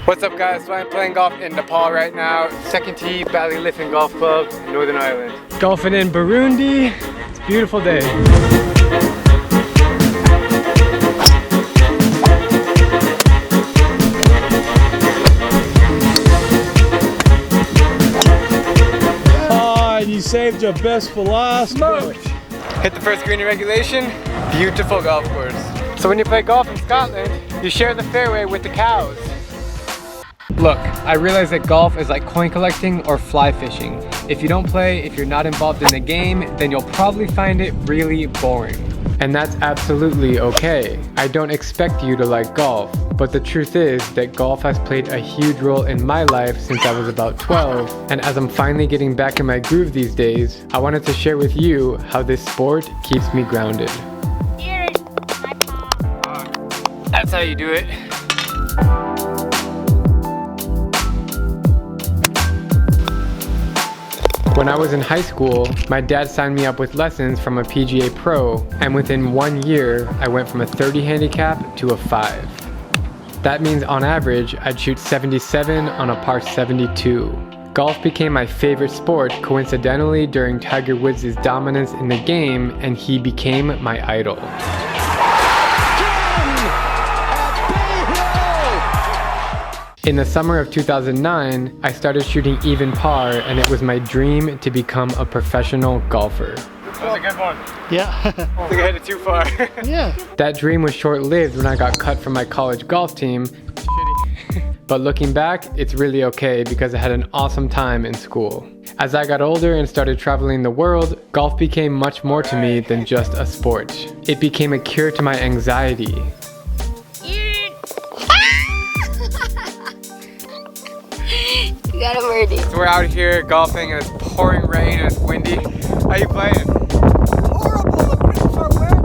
What's up guys, so I'm playing golf in Nepal right now. Second tee, Ballyliffin Golf Club, Northern Ireland. Golfing in Burundi, it's a beautiful day. Oh, you saved your best for last. Hit the first green in regulation, beautiful golf course. So when you play golf in Scotland, you share the fairway with the cows. Look, I realize that golf is like coin collecting or fly fishing. If you don't play, if you're not involved in the game, then you'll probably find it really boring. And that's absolutely okay. I don't expect you to like golf, but the truth is that golf has played a huge role in my life since I was about 12. And as I'm finally getting back in my groove these days, I wanted to share with you how this sport keeps me grounded. That's how you do it. When I was in high school, my dad signed me up with lessons from a PGA pro, and within 1 year, I went from a 30 handicap to a 5. That means on average, I'd shoot 77 on a par 72. Golf became my favorite sport coincidentally during Tiger Woods' dominance in the game, and he became my idol. In the summer of 2009, I started shooting even par, and it was my dream to become a professional golfer. That was a good one. Yeah. I think I hit it too far. Yeah. That dream was short-lived when I got cut from my college golf team. Shitty. But looking back, it's really okay because I had an awesome time in school. As I got older and started traveling the world, golf became much more to me than just a sport. It became a cure to my anxiety. You got a birdie. So we're out here golfing and it's pouring rain and it's windy. How you playing? Horrible, the greens are wet.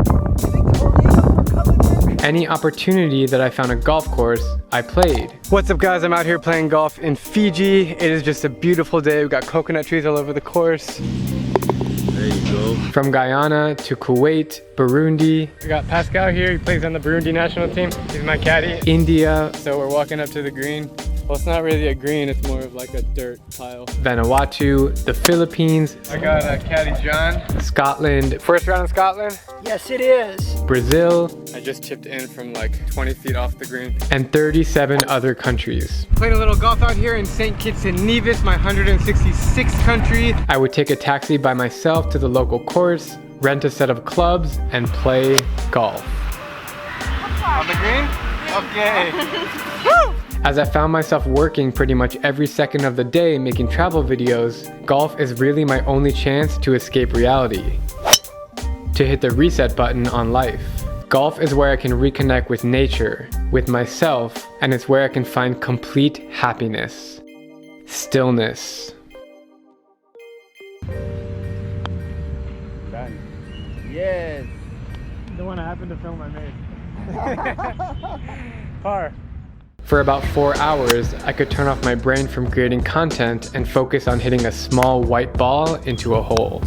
Big tornadoes are coming in. Any opportunity that I found a golf course, I played. What's up guys, I'm out here playing golf in Fiji. It is just a beautiful day. We've got coconut trees all over the course. There you go. From Guyana to Kuwait, Burundi. We got Pascal here, he plays on the Burundi national team. He's my caddy. India. So we're walking up to the green. Well, it's not really a green, it's more of like a dirt pile. Vanuatu, the Philippines. I got caddy John. Scotland. First round in Scotland? Yes, it is. Brazil. I just chipped in from like 20 feet off the green. And 37 other countries. Played a little golf out here in St. Kitts and Nevis, my 166th country. I would take a taxi by myself to the local course, rent a set of clubs, and play golf. On the green? Okay. Woo! As I found myself working pretty much every second of the day making travel videos, golf is really my only chance to escape reality. To hit the reset button on life. Golf is where I can reconnect with nature, with myself, and it's where I can find complete happiness. Stillness. Done. Yes. The one I happened to film I made. Par. For about 4 hours, I could turn off my brain from creating content and focus on hitting a small white ball into a hole.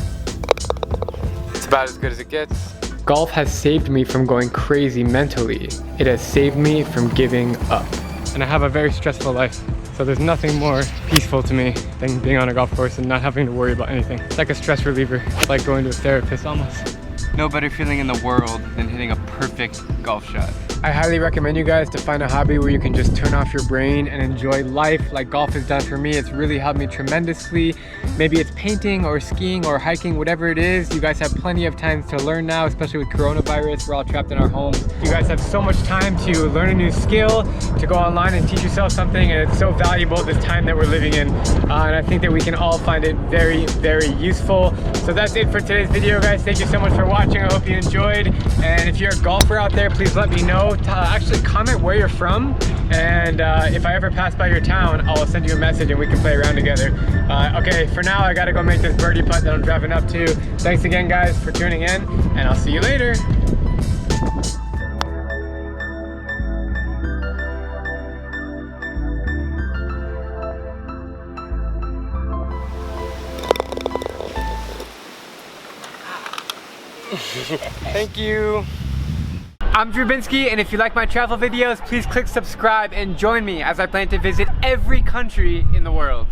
It's about as good as it gets. Golf has saved me from going crazy mentally. It has saved me from giving up. And I have a very stressful life, so there's nothing more peaceful to me than being on a golf course and not having to worry about anything. It's like a stress reliever, it's like going to a therapist almost. No better feeling in the world than hitting a perfect golf shot. I highly recommend you guys to find a hobby where you can just turn off your brain and enjoy life like golf has done for me. It's really helped me tremendously. Maybe it's painting or skiing or hiking, whatever it is. You guys have plenty of time to learn now, especially with coronavirus. We're all trapped in our homes. You guys have so much time to learn a new skill, to go online and teach yourself something, and it's so valuable this time that we're living in. And I think that we can all find it very, very useful. So that's it for today's video, guys. Thank you so much for watching. I hope you enjoyed. And if you're a golfer out there, please let me know. Actually comment where you're from, and if I ever pass by your town, I'll send you a message and we can play around together. Okay, for now I gotta go make this birdie putt that I'm driving up to. Thanks again guys for tuning in, and I'll see you later. Thank you. I'm Binsky, and if you like my travel videos, please click subscribe and join me as I plan to visit every country in the world.